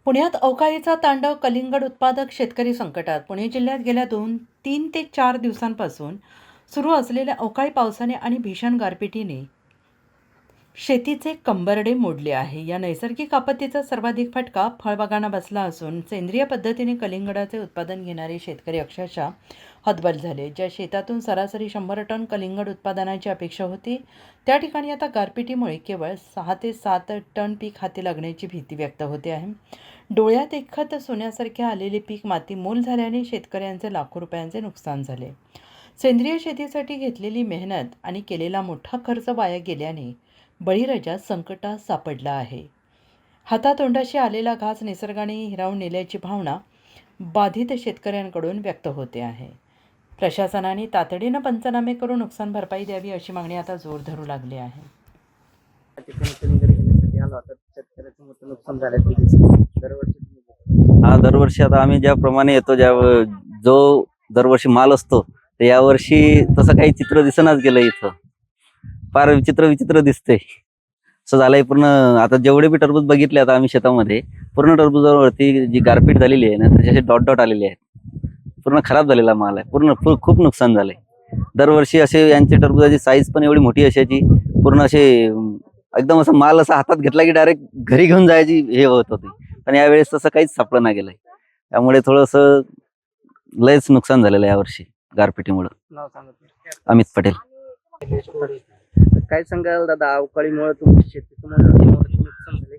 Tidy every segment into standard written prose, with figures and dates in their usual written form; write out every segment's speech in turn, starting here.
पुण्यात अवकाळीचा तांडव, कलिंगड उत्पादक शेतकरी संकटात. पुणे जिल्ह्यात गेल्या 3 ते 4 दिवसांपासून सुरू असलेल्या अवकाळी पावसाने आणि भीषण गारपिटीने शेतीचे कंबरडे मोडले आहे. या नैसर्गिक आपत्तीचा सर्वाधिक फटका फळबागांना बसला असून सेंद्रिय पद्धतीने कलिंगडाचे उत्पादन घेणारे शेतकरी अक्षरशः हतबल झाले. ज्या शेतातून सरासरी 100 टन कलिंगड उत्पादनाची अपेक्षा होती, त्या ठिकाणी आता गारपिटीमुळे केवळ 6 ते 7 टन पीक हाती लागण्याची भीती व्यक्त होते आहे. डोळ्यात एकखत सोन्यासारखे आलेले पीक मातीमोल झाल्याने शेतकऱ्यांचे लाखो रुपयांचे नुकसान झाले. सेंद्रिय शेतीसाठी घेतलेली मेहनत आणि केलेला मोठा खर्च वाया गेल्याने बळीराजा संकटात सापडला आहे. हातातोंडाशी आलेला घास निसर्गाने हिरावून नेल्याची भावना बाधित शेतकऱ्यांकडून व्यक्त होते आहे. प्रशासनाने तातडीनं पंचनामे करून नुकसान भरपाई द्यावी अशी मागणी आता जोर धरू लागली आहे. हा, दरवर्षी आता आम्ही ज्याप्रमाणे येतो, जो दरवर्षी माल असतो, तर यावर्षी तसं काही चित्र दिसनाच गेलं. इथं फार विचित्र दिसते. असं झालंय पूर्ण. आता जेवढे बी टरबूज बघितले आता आम्ही शेतामध्ये, पूर्ण टरबूजावरती जी गारपीट झालेली आहे ना, त्याचे डॉट आलेले आहेत. पूर्ण खराब झालेला माल आहे. खूप नुकसान झालंय. दरवर्षी असे यांचे टरबूजाची साईज पण एवढी मोठी असायची, पूर्ण असे एकदम असं माल असा हातात घेतला की डायरेक्ट घरी घेऊन जायची हे होत होती. पण यावेळेस तसं काहीच सापडलं नाही गेलंय. त्यामुळे थोडंसं लयच नुकसान झालेलं आहे यावर्षी गारपिटीमुळे. अमित पटेल. काय सांगाल दादा, अवकाळीमुळे तुमची शेती नुकसान झाले?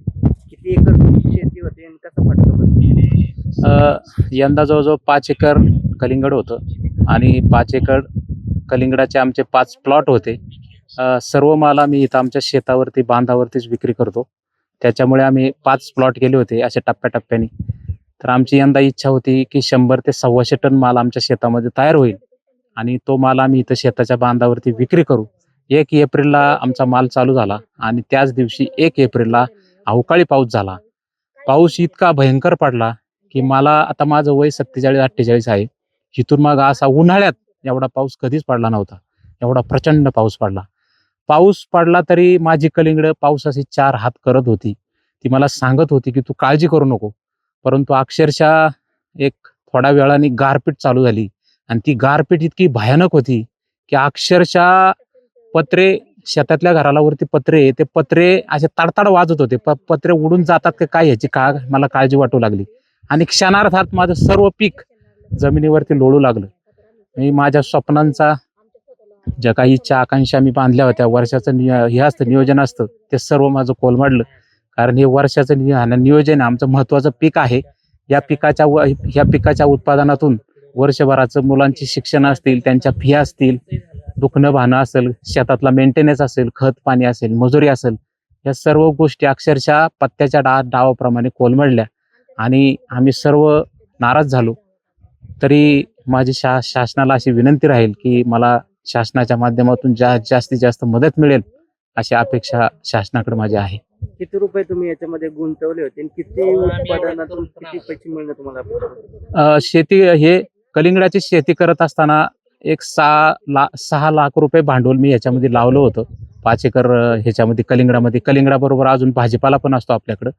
किती एकर तुमची शेती होती आणि कसा फटका बसला? यंदा जवळजवळ 5 एकर कलिंगड होतं आणि 5 एकर कलिंगडाचे आमचे 5 प्लॉट होते. सर्व माल आम्ही इथं आमच्या शेतावरती, बांधावरतीच विक्री करतो. त्याच्यामुळे आम्ही 5 प्लॉट गेले होते अशा टप्प्याटप्प्याने. तर आमची यंदा इच्छा होती की 100 ते 125 टन माल आमच्या शेतामध्ये तयार होईल आणि तो माल आम्ही इथं शेताच्या बांधावरती विक्री करू. 1 एप्रिलला आमचा माल चालू झाला आणि त्याच दिवशी 1 एप्रिलला अवकाळी पाऊस झाला. पाऊस इतका भयंकर पडला की मला, आता माझं वय 47-48 आहे, इथून मग असा उन्हाळ्यात एवढा पाऊस कधीच पडला नव्हता. एवढा प्रचंड पाऊस पडला तरी माझी कलिंगड पावसाची 4 हात करत होती. ती मला सांगत होती की तू काळजी करू नको. परंतु अक्षरशः एक थोड्या वेळाने गारपीट चालू झाली आणि ती गारपीट इतकी भयानक होती की अक्षरशः पत्रे, शेतातल्या घराला वरती पत्रे, ते पत्रे असे तडतड वाजत होते. पत्रे उडून जातात का काय ह्याची मला काळजी वाटू लागली आणि क्षणार्धात माझं सर्व पीक जमिनीवरती लोळू लागलं. मी माझ्या स्वप्नांचा, ज्या काही इच्छा आकांक्षा मी बांधल्या होत्या, वर्षाचं हे असतं, नियोजन असतं, ते सर्व माझं कोलमडलं. कारण हे वर्षाचं नियोजन आमचं महत्वाचं पीक आहे. या पिकाच्या उत्पादनातून वर्षभराचं मुलांची शिक्षण असतील, त्यांच्या फी असतील, दुखणं भाणं असेल, शेतातला मेंटेनन्स असेल, खत पाणी असेल, मजुरी असेल, या सर्व गोष्टी अक्षरशः पत्त्याच्या डावाप्रमाणे कोलमडल्या आणि आम्ही सर्व नाराज झालो. तरी माझी शासनाला अशी विनंती राहील की मला शासनाच्या माध्यमातून जास्तीत जास्त मदत मिळेल अशी अपेक्षा शासनाकडे माझी आहे. किती रुपये तुम्ही याच्यामध्ये गुंतवले होते आणि किती उत्पादनातून किती पैसे मिळणार तुम्हाला? शेती, हे कलिंगडाची शेती करत असताना एक 6 लाख रुपये भांडवल मी याच्यामध्ये लावलं होतं. 5 एकर ह्याच्यामध्ये कलिंगडाबरोबर अजून भाजीपाला पण असतो आपल्याकडं.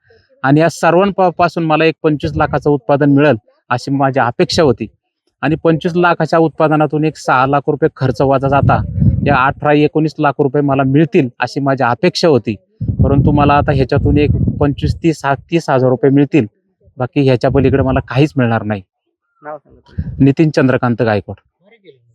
आणि या सर्वांपासून मला एक 25 लाखाचं उत्पादन मिळेल अशी माझी अपेक्षा होती. आणि 25 लाखाच्या उत्पादनातून एक 6 लाख रुपये खर्च वाजा जाता या 18-19 लाख रुपये मला मिळतील अशी माझी अपेक्षा होती. परंतु मला आता ह्याच्यातून एक 25-30 हजार रुपये मिळतील. बाकी ह्याच्या पलीकडे मला काहीच मिळणार नाही. नाव सांगा. नितीन चंद्रकांत गायकवाड.